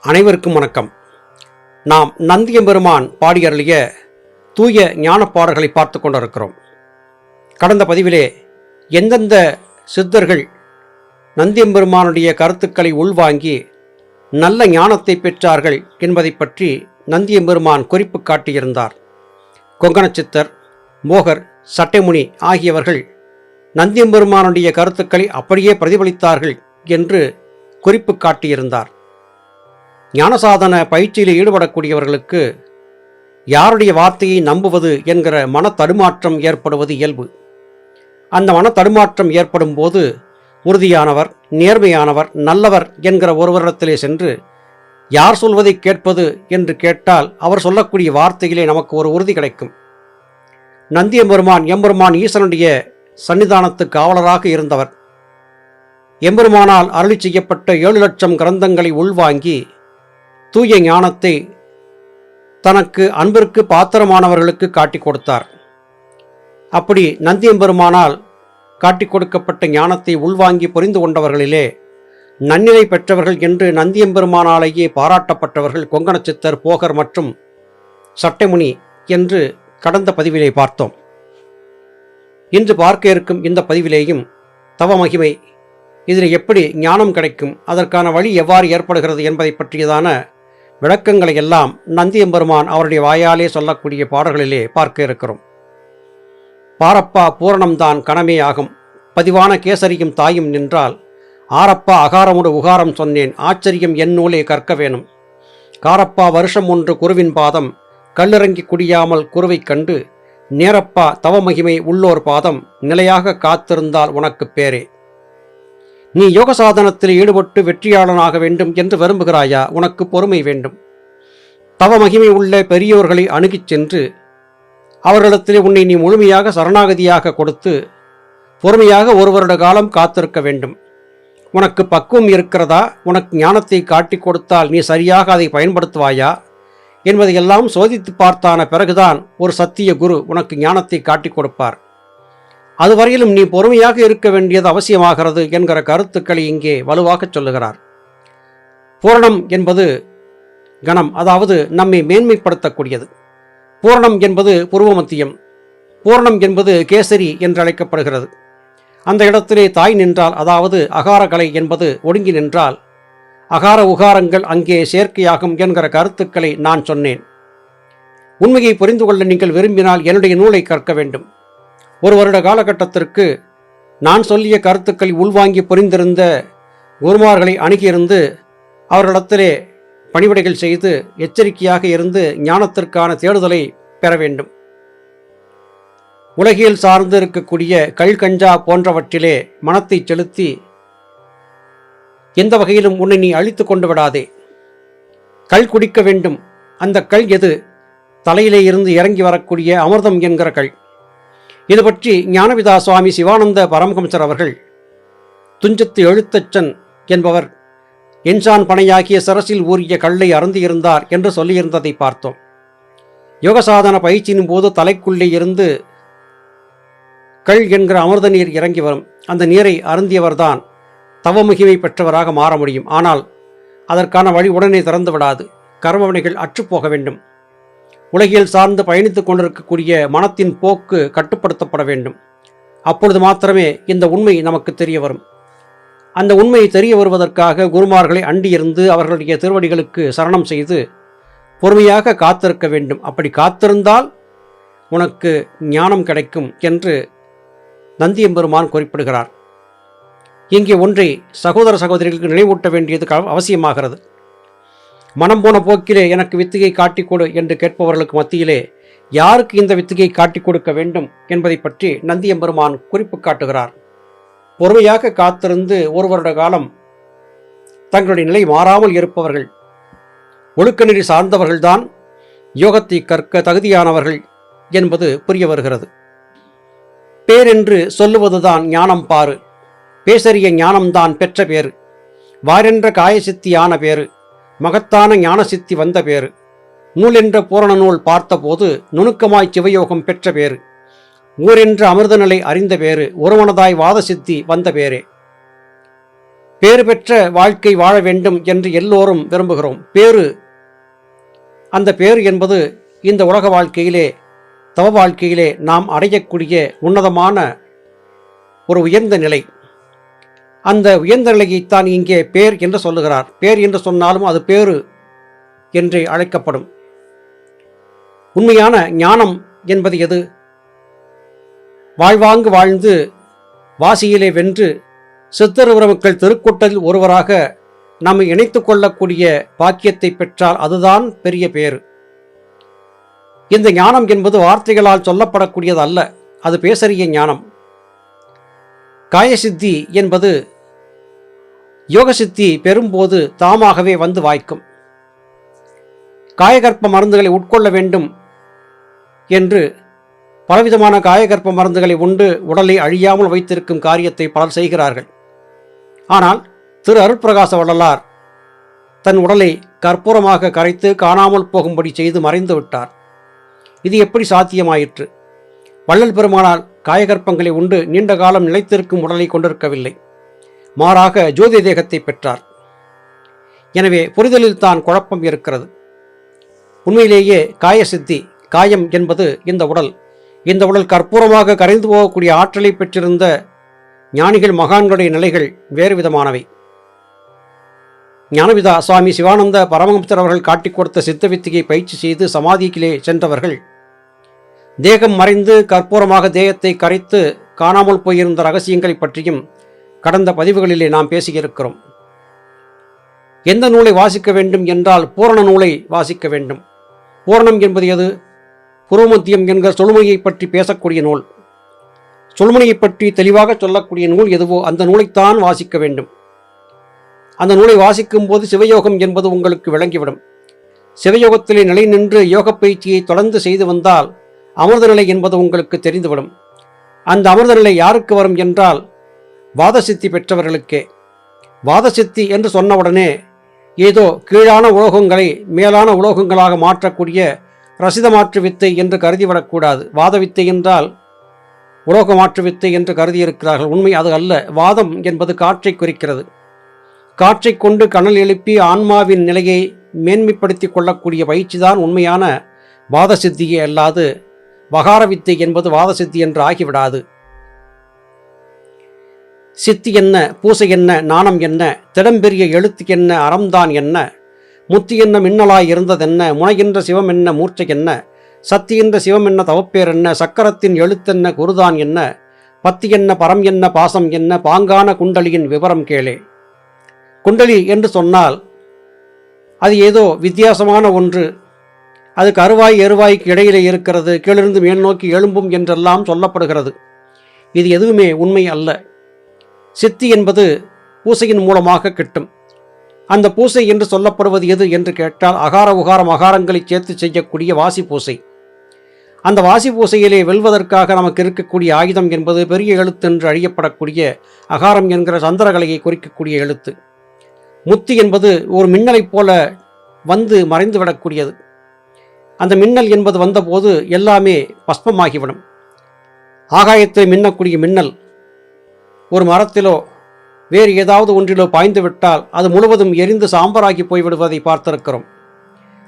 அனைவருக்கும் வணக்கம். நாம் நந்தியம்பெருமான் பாடியருளிய தூய ஞானப்பாடல்களை பார்த்து கொண்டிருக்கிறோம். கடந்த பதிவிலே எந்தெந்த சித்தர்கள் நந்தியம்பெருமானுடைய கருத்துக்களை உள்வாங்கி நல்ல ஞானத்தை பெற்றார்கள் என்பதை பற்றி நந்தியம்பெருமான் குறிப்பு காட்டியிருந்தார். கொங்கண சித்தர், மோகர், சட்டைமுனி ஆகியவர்கள் நந்தியம்பெருமானுடைய கருத்துக்களை அப்படியே பிரதிபலித்தார்கள் என்று குறிப்பு காட்டியிருந்தார். ஞானசாதன பயிற்சியில் ஈடுபடக்கூடியவர்களுக்கு யாருடைய வார்த்தையை நம்புவது என்கிற மன தடுமாற்றம் ஏற்படுவது இயல்பு. அந்த மன தடுமாற்றம் ஏற்படும் போது உறுதியானவர், நேர்மையானவர், நல்லவர் என்கிற ஒருவரிடத்திலே சென்று யார் சொல்வதை கேட்பது என்று கேட்டால் அவர் சொல்லக்கூடிய வார்த்தையிலே நமக்கு ஒரு உறுதி கிடைக்கும். நந்தியம்பெருமான் எம்பெருமான் ஈசனுடைய சன்னிதானத்து காவலராக இருந்தவர். எம்பெருமானால் அருளி செய்யப்பட்ட 7 லட்சம் கிரந்தங்களை உள்வாங்கி தூய ஞானத்தை தனக்கு அன்பிற்கு பாத்திரமானவர்களுக்கு காட்டிக் கொடுத்தார். அப்படி நந்தியம்பெருமானால் காட்டிக் கொடுக்கப்பட்ட ஞானத்தை உள்வாங்கி புரிந்து கொண்டவர்களிலே நன்னிலை பெற்றவர்கள் என்று நந்தியம்பெருமானாலேயே பாராட்டப்பட்டவர்கள் கொங்கண சித்தர், போகர் மற்றும் சட்டைமுனி என்று கடந்த பதிவிலே பார்த்தோம். இன்று பார்க்க இருக்கும் இந்த பதிவிலேயும் தவ மகிமை, இதில் எப்படி ஞானம் கிடைக்கும், அதற்கான வழி எவ்வாறு ஏற்படுகிறது என்பதை பற்றியதான விளக்கங்களை எல்லாம் நந்தியம்பெருமான் அவருடைய வாயாலே சொல்லக்கூடிய பாடல்களிலே பார்க்க இருக்கிறோம். பாரப்பா பூரணம்தான் கணமே ஆகும், பதிவான கேசரியும் தாயும் நின்றால் ஆரப்பா அகாரமுடு உகாரம் சொன்னேன், ஆச்சரியம் என் நூலே கற்க வேணும். காரப்பா வருஷம் ஒன்று குருவின் பாதம், கல்லிறங்கி குடியாமல் குருவை கண்டு நேரப்பா தவமகிமை உள்ளோர் பாதம், நிலையாக காத்திருந்தால் உனக்கு பேரே. நீ யோக சாதனத்தில் ஈடுபட்டு வெற்றியாளனாக வேண்டும் என்று விரும்புகிறாயா? உனக்கு பொறுமை வேண்டும். தவ மகிமை உள்ள பெரியோர்களை அணுகிச் சென்று அவர்களிடத்திலே உன்னை நீ முழுமையாக சரணாகதியாக கொடுத்து பொறுமையாக 1 வருட காலம் காத்திருக்க வேண்டும். உனக்கு பக்குவம் இருக்கிறதா? உனக்கு ஞானத்தை காட்டிக் கொடுத்தால் நீ சரியாக அதை பயன்படுத்துவாயா என்பதையெல்லாம் சோதித்து பார்த்தான பிறகுதான் ஒரு சத்திய குரு உனக்கு ஞானத்தை காட்டிக் கொடுப்பார். அதுவரையிலும் நீ பொறுமையாக இருக்க வேண்டியது அவசியமாகிறது என்கிற கருத்துக்களை இங்கே வலுவாக சொல்லுகிறார். பூரணம் என்பது கணம், அதாவது நம்மை மேன்மைப்படுத்தக்கூடியது. பூரணம் என்பது பூர்வமத்தியம், பூரணம் என்பது கேசரி என்று அழைக்கப்படுகிறது. அந்த இடத்திலே தாய் நின்றால், அதாவது அகாரகலை என்பது ஒடுங்கி நின்றால் அகார உகாரங்கள் அங்கே சேர்க்கையாகும் என்கிற கருத்துக்களை நான் சொன்னேன். உண்மையை புரிந்து கொள்ள நீங்கள் விரும்பினால் என்னுடைய நூலை கற்க வேண்டும். 1 வருட காலகட்டத்திற்கு நான் சொல்லிய கருத்துக்களை உள்வாங்கி புரிந்திருந்த குருமார்களை அணுகியிருந்து அவர்களிடத்திலே பணிவிடைகள் செய்து எச்சரிக்கையாக இருந்து ஞானத்திற்கான தேடுதலை பெற வேண்டும். உலகில் சார்ந்து இருக்கக்கூடிய கஞ்சா போன்றவற்றிலே மனத்தை செலுத்தி எந்த வகையிலும் உன்னை நீ அழித்து கொண்டு விடாதே. குடிக்க வேண்டும். அந்த எது? தலையிலே இருந்து இறங்கி வரக்கூடிய அமிர்தம் என்கிற இது பற்றி ஞானபிதா சுவாமி சிவானந்த பரமஹம்சர் அவர்கள் துஞ்சத்து எழுத்தச்சன் என்பவர் என்சான் பனையாகிய சரசில் ஊறிய கல்லை அருந்தியிருந்தார் என்று சொல்லியிருந்ததை பார்த்தோம். யோகசாதன பயிற்சியின் போது தலைக்குள்ளே இருந்து என்கிற அமிர்த நீர் இறங்கி வரும். அந்த நீரை அருந்தியவர்தான் தவமகிமை பெற்றவராக மாற முடியும். ஆனால் அதற்கான வழி உடனே திறந்து விடாது. கர்மவினைகள் அற்றுப்போக வேண்டும். உலகில் சார்ந்து பயணித்துக் கொண்டிருக்கக்கூடிய மனத்தின் போக்கு கட்டுப்படுத்தப்பட வேண்டும். அப்பொழுது மாத்திரமே இந்த உண்மை நமக்கு தெரிய வரும். அந்த உண்மை தெரிய வருவதற்காக குருமார்களை அண்டியிருந்து அவர்களுடைய திருவடிகளுக்கு சரணம் செய்து பொறுமையாக காத்திருக்க வேண்டும். அப்படி காத்திருந்தால் உனக்கு ஞானம் கிடைக்கும் என்று நந்தியம்பெருமான் குறிப்பிடுகிறார். இங்கே ஒன்றை சகோதர சகோதரிகளுக்கு நினைவூட்ட வேண்டியது அவசியமாகிறது. மனம் போன போக்கிலே எனக்கு வித்திகை காட்டிக் கொடு என்று கேட்பவர்களுக்கு மத்தியிலே யாருக்கு இந்த வித்திகை காட்டிக் கொடுக்க வேண்டும் என்பதை பற்றி நந்தியம்பெருமான் குறிப்பு காட்டுகிறார். பொறுமையாக காத்திருந்து 1 வருட காலம் தங்களுடைய நிலை மாறாமல் இருப்பவர்கள், ஒழுக்க நெறி சார்ந்தவர்கள்தான் யோகத்தை கற்க தகுதியானவர்கள் என்பது புரிய வருகிறது. பேரென்று சொல்லுவதுதான் ஞானம் பாரு, பேசறிய ஞானம்தான் பெற்ற பேரு, வாரென்ற காயசித்தியான பேரு, மகத்தான ஞான சித்தி வந்த பேரு, நூல் என்ற பூரண நூல் பார்த்தபோது நுணுக்கமாய் சிவயோகம் பெற்ற பேரு, ஊரென்ற அமிர்த நிலை அறிந்த பேரு, ஒருமனதாய் வாத சித்தி வந்த பேரே. பேறு பெற்ற வாழ்க்கை வாழ வேண்டும் என்று எல்லோரும் விரும்புகிறோம். அந்த பேறு என்பது இந்த உலக வாழ்க்கையிலே, தவ வாழ்க்கையிலே நாம் அடையக்கூடிய உன்னதமான ஒரு உயர்ந்த நிலை. அந்த உயர்ந்த நிலையைத்தான் இங்கே பேர் என்று சொல்லுகிறார். பேர் என்று சொன்னாலும் அது பேறு என்றே அழைக்கப்படும். உண்மையான ஞானம் என்பது எது? வாழ்வாங்கு வாழ்ந்து வாசியிலே வென்று சித்தருவரமக்கள் திருக்கூட்டத்தில் ஒருவராக நம்மை இணைத்து கொள்ளக்கூடிய பாக்கியத்தை பெற்றால் அதுதான் பெரிய பேறு. இந்த ஞானம் என்பது வார்த்தைகளால் சொல்லப்படக்கூடியது அல்ல, அது பேசறிய ஞானம். காயசித்தி என்பது யோகசித்தி பெறும்போது தாமாகவே வந்து வாய்க்கும். காயகற்ப மருந்துகளை உட்கொள்ள வேண்டும் என்று பலவிதமான காயகற்ப மருந்துகளை உண்டு உடலை அழியாமல் வைத்திருக்கும் காரியத்தை பலர் செய்கிறார்கள். ஆனால் திரு அருட்பிரகாச வள்ளலார் தன் உடலை கற்பூரமாக கரைத்து காணாமல் போகும்படி செய்து மறைந்து விட்டார். இது எப்படி சாத்தியமாயிற்று? வள்ளல் பெருமானால் காயகற்பங்களை உண்டு நீண்ட காலம் நிலைத்திருக்கும் உடலை கொண்டிருக்கவில்லை, மாறாக ஜோதி தேகத்தை பெற்றார். எனவே புரிதலில் தான் குழப்பம் இருக்கிறது. உண்மையிலேயே காயசித்தி, காயம் என்பது இந்த உடல். இந்த உடல் கற்பூரமாக கரைந்து போகக்கூடிய ஆற்றலை பெற்றிருந்த ஞானிகள் மகான்களுடைய நிலைகள் வேறு விதமானவை. ஞானபிதா சுவாமி சிவானந்த பரமஹம்சர் அவர்கள் காட்டிக் கொடுத்த சித்த வித்தியை பயிற்சி செய்து சமாதிக்கிலே சென்றவர்கள் தேகம் மறைந்து கற்பூரமாக தேகத்தை கரைத்து காணாமல் போயிருந்த ரகசியங்களை பற்றியும் கடந்த பதிவுகளிலே நாம் பேசியிருக்கிறோம். எந்த நூலை வாசிக்க வேண்டும் என்றால் பூரண நூலை வாசிக்க வேண்டும். பூரணம் என்பது எது? புருவமத்தியம் என்கிற சொல்மொழியை பற்றி பேசக்கூடிய நூல். சொல்மொழியை பற்றி தெளிவாக சொல்லக்கூடிய நூல் எதுவோ அந்த நூலைத்தான் வாசிக்க வேண்டும். அந்த நூலை வாசிக்கும் போது சிவயோகம் என்பது உங்களுக்கு விளங்கிவிடும். சிவயோகத்திலே நிலை நின்று யோக பயிற்சியை தொடர்ந்து செய்து வந்தால் அமிர்த நிலை என்பது உங்களுக்கு தெரிந்துவிடும். அந்த அமிர்த நிலை யாருக்கு வரும் என்றால் வாதசித்தி பெற்றவர்களுக்கே. வாதசித்தி என்று சொன்னவுடனே ஏதோ கீழான உலோகங்களை மேலான உலோகங்களாக மாற்றக்கூடிய ரசித மாற்று வித்தை என்று கருதிவிடக்கூடாது. வாத வித்தை என்றால் உலோக மாற்று வித்தை என்று கருதியிருக்கிறார்கள். உண்மை அது அல்ல. வாதம் என்பது காற்றை குறிக்கிறது. காற்றை கொண்டு கனல் எழுப்பி ஆன்மாவின் நிலையை மேன்மைப்படுத்தி கொள்ளக்கூடிய பயிற்சிதான் உண்மையான வாத சித்தியே அல்லாது வகார வித்தை என்பது வாத சித்தி என்று ஆகிவிடாது. சித்தி என்ன, பூசை என்ன, நாணம் என்ன, திடம்பெரிய எழுத்து என்ன, அறம்தான் என்ன, முத்தி என்ன மின்னலாய் இருந்ததென்ன, முனைகின்ற சிவம் என்ன, மூர்ச்சை என்ன, சத்தியென்ற சிவம் என்ன, தவப்பேர் என்ன, சக்கரத்தின் எழுத்தென்ன, குருதான் என்ன, பத்தி என்ன, பரம் என்ன, பாசம் என்ன, பாங்கான குண்டலியின் விவரம் கேளே. குண்டலி என்று சொன்னால் அது ஏதோ வித்தியாசமான ஒன்று. அது கருவாய் எருவாய்க்கு இடையிலே இருக்கிறது, கீழிருந்து மேல் நோக்கி எழும்பும் என்றெல்லாம் சொல்லப்படுகிறது. இது எதுவுமே உண்மை அல்ல. சித்தி என்பது பூசையின் மூலமாக கிட்டும். அந்த பூசை என்று சொல்லப்படுவது எது என்று கேட்டால் அகார உகார மகாரங்களை சேர்த்து செய்யக்கூடிய வாசி பூசை. அந்த வாசி பூசையிலே வெல்வதற்காக நமக்கு இருக்கக்கூடிய ஆயுதம் என்பது பெரிய எழுத்து என்று அழியப்படக்கூடிய அகாரம் என்கிற சந்திரகலையை குறிக்கக்கூடிய எழுத்து. முத்தி என்பது ஒரு மின்னலைப் போல வந்து மறைந்து விடக்கூடியது. அந்த மின்னல் என்பது வந்தபோது எல்லாமே பஸ்பமாகிவிடும். ஆகாயத்தை மின்னக்கூடிய மின்னல் ஒரு மரத்திலோ வேறு ஏதாவது ஒன்றிலோ பாய்ந்து விட்டால் அது முழுவதும் எரிந்து சாம்பராகி போய்விடுவதை பார்த்திருக்கிறோம்.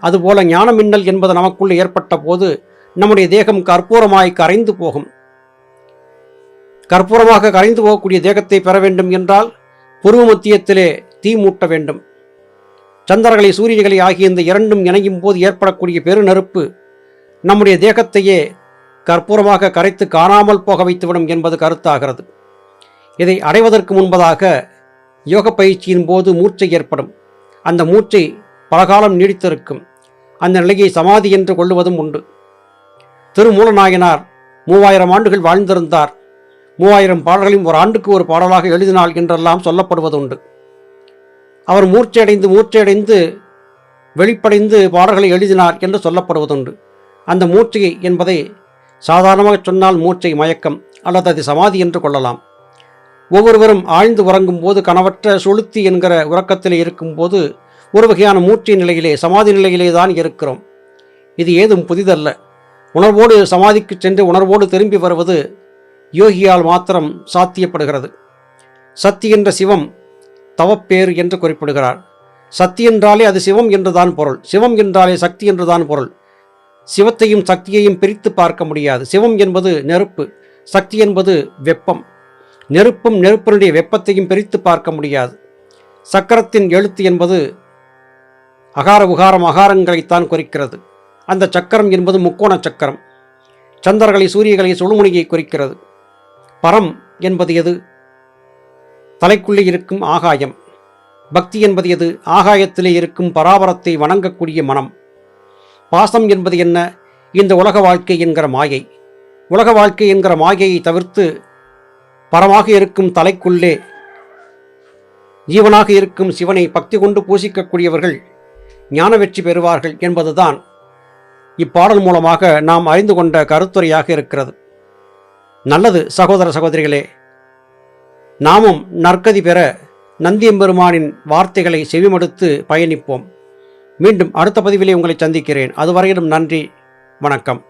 அதுபோல ஞான மின்னல் என்பது நமக்குள்ளே ஏற்பட்ட போது நம்முடைய தேகம் கற்பூரமாய் கரைந்து போகும். கற்பூரமாக கரைந்து போகக்கூடிய தேகத்தை பெற வேண்டும் என்றால் புருவ மத்தியத்திலே தீ மூட்ட வேண்டும். சந்திரகளை சூரியகளை ஆகிய இந்த இரண்டும் இணையும் போது ஏற்படக்கூடிய பெருநெருப்பு நம்முடைய தேகத்தையே கற்பூரமாக கரைத்து காணாமல் போக வைத்துவிடும் என்பது கருத்தாகிறது. இதை அடைவதற்கு முன்பதாக யோக பயிற்சியின் போது மூர்ச்சை ஏற்படும். அந்த மூர்ச்சை பலகாலம் நீடித்திருக்கும். அந்த நிலையை சமாதி என்று கொள்ளுவதும் உண்டு. திருமூலநாயனார் 3000 ஆண்டுகள் வாழ்ந்திருந்தார். 3000 பாடல்களையும் ஒரு ஆண்டுக்கு ஒரு பாடலாக எழுதினாள் என்றெல்லாம் சொல்லப்படுவதுண்டு. அவர் மூர்ச்சையடைந்து வெளிப்படைந்து பாடல்களை எழுதினார் என்று சொல்லப்படுவதுண்டு. அந்த மூர்ச்சை என்பதை சாதாரணமாக சொன்னால் மூர்ச்சை மயக்கம் அல்லது அது சமாதி என்று கொள்ளலாம். ஒவ்வொருவரும் ஆழ்ந்து உறங்கும் போது கனவற்ற சுளுத்தி என்கிற உறக்கத்திலே இருக்கும்போது ஒரு வகையான மூர்ச்சை நிலையிலே சமாதி நிலையிலே தான் இருக்கிறோம். இது ஏதும் புதிதல்ல. உணர்வோடு சமாதிக்கு சென்று உணர்வோடு திரும்பி வருவது யோகியால் மாத்திரம் சாத்தியப்படுகிறது. சக்தி என்ற சிவம் தவப்பேறு என்று குறிப்பிடுகிறார். சக்தி என்றாலே அது சிவம் என்றுதான் பொருள். சிவம் என்றாலே சக்தி என்றுதான் பொருள். சிவத்தையும் சக்தியையும் பிரித்து பார்க்க முடியாது. சிவம் என்பது நெருப்பு, சக்தி என்பது வெப்பம். நெருப்பும் நெருப்பினுடைய வெப்பத்தையும் பிரித்து பார்க்க முடியாது. சக்கரத்தின் எழுத்து என்பது அகார உகாரம் அகாரங்களைத்தான் குறிக்கிறது. அந்த சக்கரம் என்பது முக்கோண சக்கரம். சந்திரகளை சூரியகளை சுழுமுனையை குறிக்கிறது. பரம் என்பது எது? தலைக்குள்ளே இருக்கும் ஆகாயம். பக்தி என்பது எது? ஆகாயத்திலே இருக்கும் பராபரத்தை வணங்கக்கூடிய மனம். பாசம் என்பது என்ன? இந்த உலக வாழ்க்கை என்கிற மாயை. உலக வாழ்க்கை என்கிற மாயையை தவிர்த்து பரமாக இருக்கும் தலைக்குள்ளே ஜீவனாக இருக்கும் சிவனை பக்தி கொண்டு பூசிக்கக்கூடியவர்கள் ஞான வெற்றி பெறுவார்கள் என்பதுதான் இப்பாடல் மூலமாக நாம் அறிந்து கொண்ட கருத்துரையாக இருக்கிறது. நல்லது சகோதர சகோதரிகளே, நாமும் நற்கதி பெற நந்தியம்பெருமானின் வார்த்தைகளை செவிமடுத்து பயணிப்போம். மீண்டும் அடுத்த பதிவிலே உங்களை சந்திக்கிறேன். அதுவரையிலும் நன்றி, வணக்கம்.